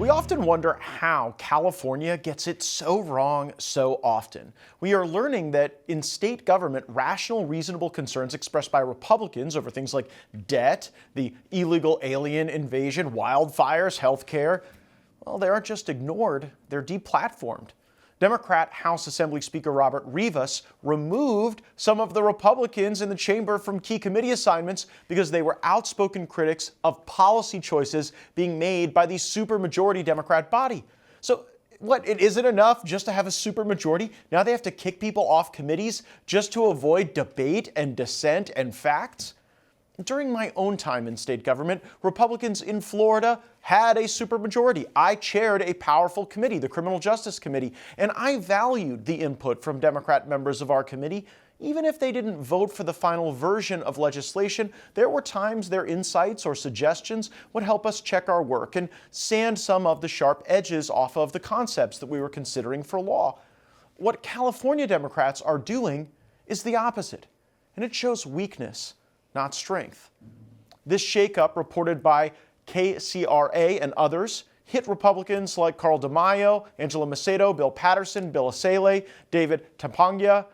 We often wonder how California gets it so wrong so often. We are learning that in state government, rational, reasonable concerns expressed by Republicans over things like debt, the illegal alien invasion, wildfires, health care, well, they aren't just ignored, they're deplatformed. Democrat House Assembly Speaker Robert Rivas removed some of the Republicans in the chamber from key committee assignments because they were outspoken critics of policy choices being made by the supermajority Democrat body. So what, it isn't enough just to have a supermajority? Now they have to kick people off committees just to avoid debate and dissent and facts? During my own time in state government, Republicans in Florida had a supermajority. I chaired a powerful committee, the Criminal Justice Committee, and I valued the input from Democrat members of our committee. Even if they didn't vote for the final version of legislation, there were times their insights or suggestions would help us check our work and sand some of the sharp edges off of the concepts that we were considering for law. What California Democrats are doing is the opposite, and it shows weakness, not strength. This shakeup, reported by KCRA and others, hit Republicans like Carl DeMaio, Angela Macedo, Bill Patterson, Bill Essayli, David Tampangya.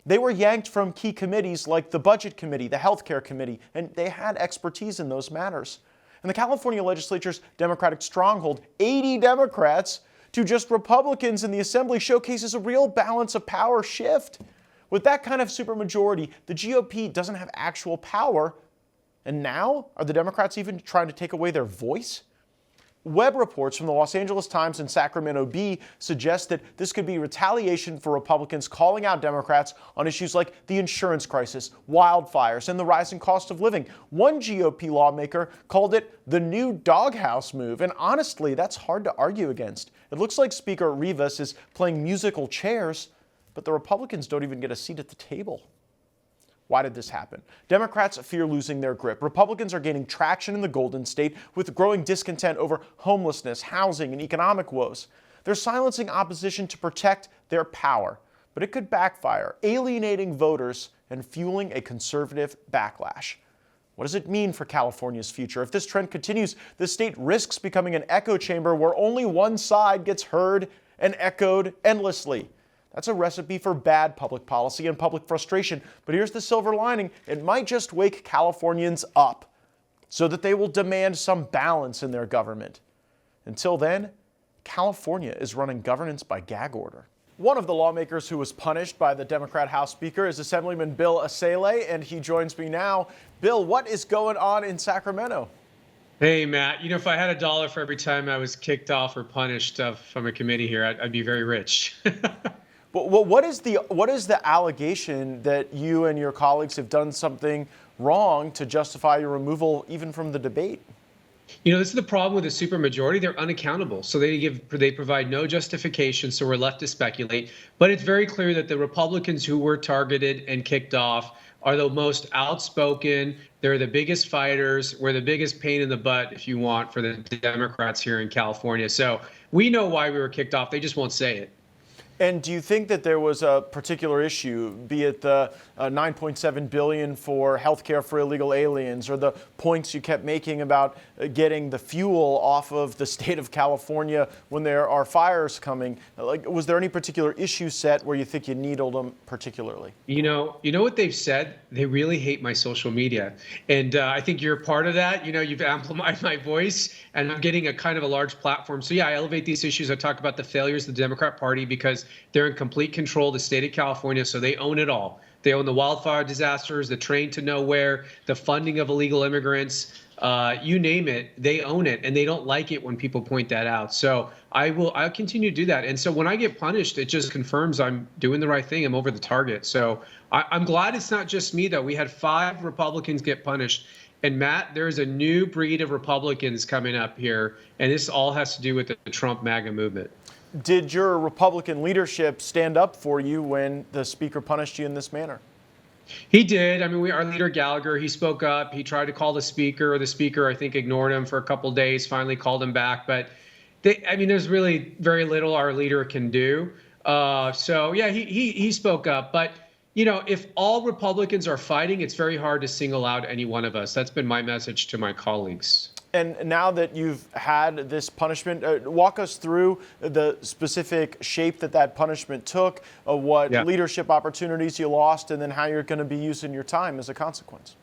They were yanked from key committees like the Budget Committee, the Healthcare Committee, and they had expertise in those matters. And the California legislature's Democratic stronghold, 80 Democrats to just Republicans in the Assembly, showcases a real balance of power shift. With that kind of supermajority, the GOP doesn't have actual power. And now, are the Democrats even trying to take away their voice? Web reports from the Los Angeles Times and Sacramento Bee suggest that this could be retaliation for Republicans calling out Democrats on issues like the insurance crisis, wildfires, and the rising cost of living. One GOP lawmaker called it the new doghouse move, and honestly, that's hard to argue against. It looks like Speaker Rivas is playing musical chairs, but the Republicans don't even get a seat at the table. Why did this happen? Democrats fear losing their grip. Republicans are gaining traction in the Golden State with growing discontent over homelessness, housing, and economic woes. They're silencing opposition to protect their power, but it could backfire, alienating voters and fueling a conservative backlash. What does it mean for California's future? If this trend continues, the state risks becoming an echo chamber where only one side gets heard and echoed endlessly. That's a recipe for bad public policy and public frustration. But here's the silver lining. It might just wake Californians up so that they will demand some balance in their government. Until then, California is running governance by gag order. One of the lawmakers who was punished by the Democrat House Speaker is Assemblyman Bill Essayli, and he joins me now. Bill, what is going on in Sacramento? Hey, Matt, if I had $1 for every time I was kicked off or punished from a committee here, I'd be very rich. But what is the allegation that you and your colleagues have done something wrong to justify your removal even from the debate? This is the problem with the supermajority. They're unaccountable. So they provide no justification, so we're left to speculate. But it's very clear that the Republicans who were targeted and kicked off are the most outspoken. They're the biggest fighters. We're the biggest pain in the butt, if you want, for the Democrats here in California. So we know why we were kicked off. They just won't say it. And do you think that there was a particular issue, be it the $9.7 billion for health care for illegal aliens, or the points you kept making about getting the fuel off of the state of California when there are fires coming? Was there any particular issue set where you think you needled them particularly? You know what they've said? They really hate my social media. And I think you're a part of that. You've amplified my voice, and I'm getting a kind of a large platform. So yeah, I elevate these issues. I talk about the failures of the Democrat Party because they're in complete control of the state of California, so they own it all. They own the wildfire disasters, the train to nowhere, the funding of illegal immigrants, you name it, they own it, and they don't like it when people point that out. So I'll continue to do that. And so when I get punished, it just confirms I'm doing the right thing. I'm over the target. So I'm glad it's not just me, though. We had 5 Republicans get punished. And Matt, there's a new breed of Republicans coming up here, and this all has to do with the Trump MAGA movement. Did your Republican leadership stand up for you when the Speaker punished you in this manner? He did. I mean, our leader Gallagher, he spoke up. He tried to call the Speaker. The Speaker, I think, ignored him for a couple of days, finally called him back. But there's really very little our leader can do. So yeah, he spoke up. But If all Republicans are fighting, it's very hard to single out any one of us. That's been my message to my colleagues. And now that you've had this punishment, walk us through the specific shape that punishment took, what leadership opportunities you lost, and then how you're going to be using your time as a consequence.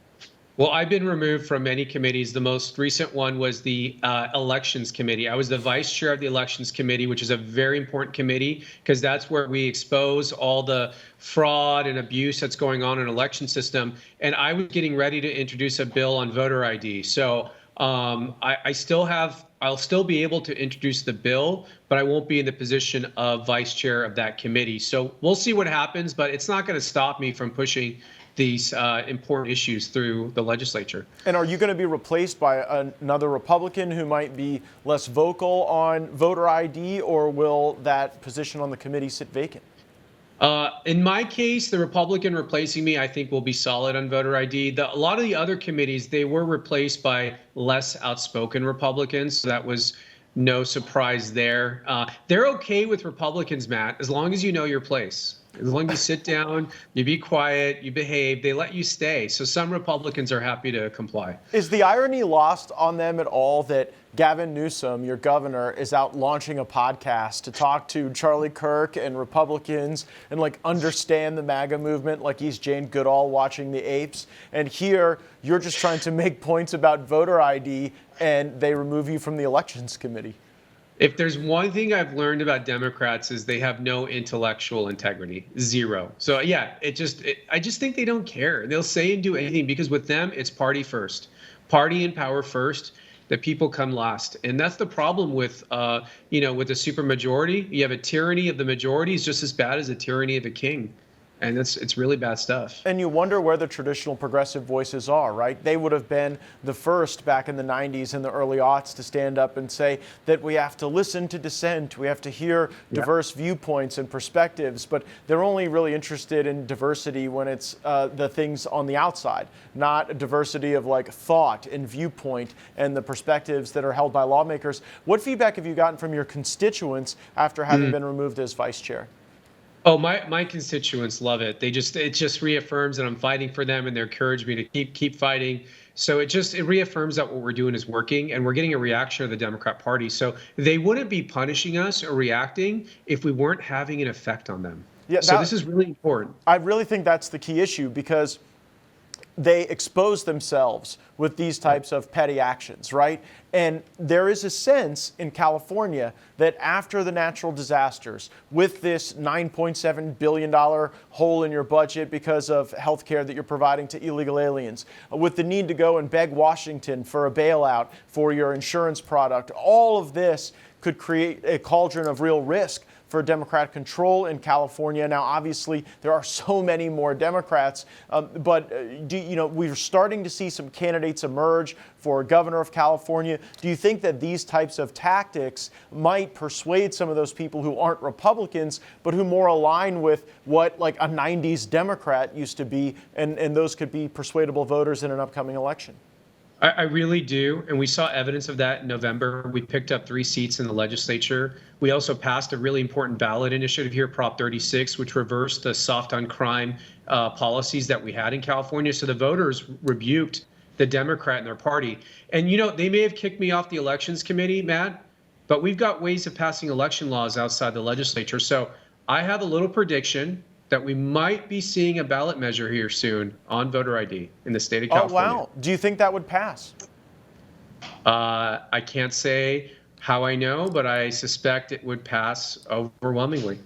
Well, I've been removed from many committees. The most recent one was the Elections Committee. I was the vice chair of the Elections Committee, which is a very important committee because that's where we expose all the fraud and abuse that's going on in the election system. And I was getting ready to introduce a bill on voter ID. So I'll still be able to introduce the bill, but I won't be in the position of vice chair of that committee. So we'll see what happens, but it's not going to stop me from pushing these important issues through the legislature. And are you going to be replaced by another Republican who might be less vocal on voter ID, or will that position on the committee sit vacant? In my case, the Republican replacing me, I think, will be solid on voter ID. A lot of the other committees, they were replaced by less outspoken Republicans. So that was no surprise there. They're okay with Republicans, Matt, as long as you know your place. As long as you sit down, you be quiet, you behave, they let you stay. So some Republicans are happy to comply. Is the irony lost on them at all that Gavin Newsom, your governor, is out launching a podcast to talk to Charlie Kirk and Republicans and understand the MAGA movement like he's Jane Goodall watching the apes? And here you're just trying to make points about voter ID and they remove you from the Elections Committee. If there's one thing I've learned about Democrats is they have no intellectual integrity, zero. So yeah, I just think they don't care. They'll say and do anything because with them, it's party first, party and power first. The people come last, and that's the problem with, with a supermajority. You have a tyranny of the majority is just as bad as a tyranny of a king. And it's really bad stuff. And you wonder where the traditional progressive voices are, right? They would have been the first back in the 90s and the early aughts to stand up and say that we have to listen to dissent, we have to hear diverse viewpoints and perspectives, but they're only really interested in diversity when it's the things on the outside, not a diversity of thought and viewpoint and the perspectives that are held by lawmakers. What feedback have you gotten from your constituents after having been removed as vice chair? Oh, my constituents love it. It just reaffirms that I'm fighting for them, and they encourage me to keep fighting. So it reaffirms that what we're doing is working, and we're getting a reaction of the Democrat Party. So they wouldn't be punishing us or reacting if we weren't having an effect on them. Yeah, so this is really important. I really think that's the key issue because they expose themselves with these types of petty actions, right? And there is a sense in California that after the natural disasters, with this $9.7 billion hole in your budget because of health care that you're providing to illegal aliens, with the need to go and beg Washington for a bailout for your insurance product, all of this could create a cauldron of real risk for Democratic control in California. Now, obviously, there are so many more Democrats, but we're starting to see some candidates emerge for governor of California. Do you think that these types of tactics might persuade some of those people who aren't Republicans, but who more align with what a 90s Democrat used to be, and those could be persuadable voters in an upcoming election? I really do. And we saw evidence of that in November. We picked up 3 seats in the legislature. We also passed a really important ballot initiative here, Prop 36, which reversed the soft on crime policies that we had in California. So the voters rebuked the Democrat and their party. And, they may have kicked me off the Elections Committee, Matt, but we've got ways of passing election laws outside the legislature. So I have a little prediction that we might be seeing a ballot measure here soon on voter ID in the state of California. Oh, wow. Do you think that would pass? I can't say how I know, but I suspect it would pass overwhelmingly.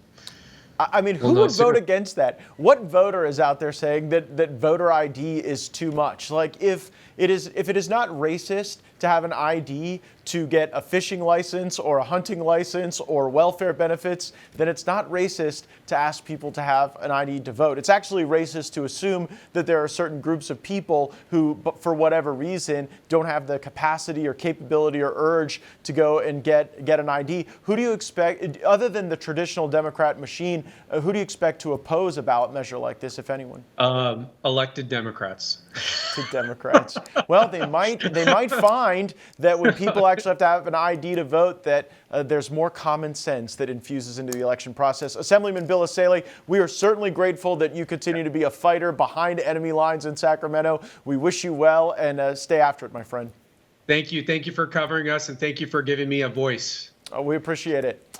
I mean, who would vote against that? What voter is out there saying that voter ID is too much? If it is not racist to have an ID to get a fishing license or a hunting license or welfare benefits, then it's not racist to ask people to have an ID to vote. It's actually racist to assume that there are certain groups of people who, for whatever reason, don't have the capacity or capability or urge to go and get an ID. Who do you expect, other than the traditional Democrat machine, 2016. Who do you expect to oppose a ballot measure like this, if anyone? Elected Democrats. To Democrats. Well, they might find that when people actually have to have an ID to vote, that there's more common sense that infuses into the election process. Assemblyman Bill Essayli, we are certainly grateful that you continue to be a fighter behind enemy lines in Sacramento. We wish you well, and stay after it, my friend. Thank you. Thank you for covering us, and thank you for giving me a voice. We appreciate it.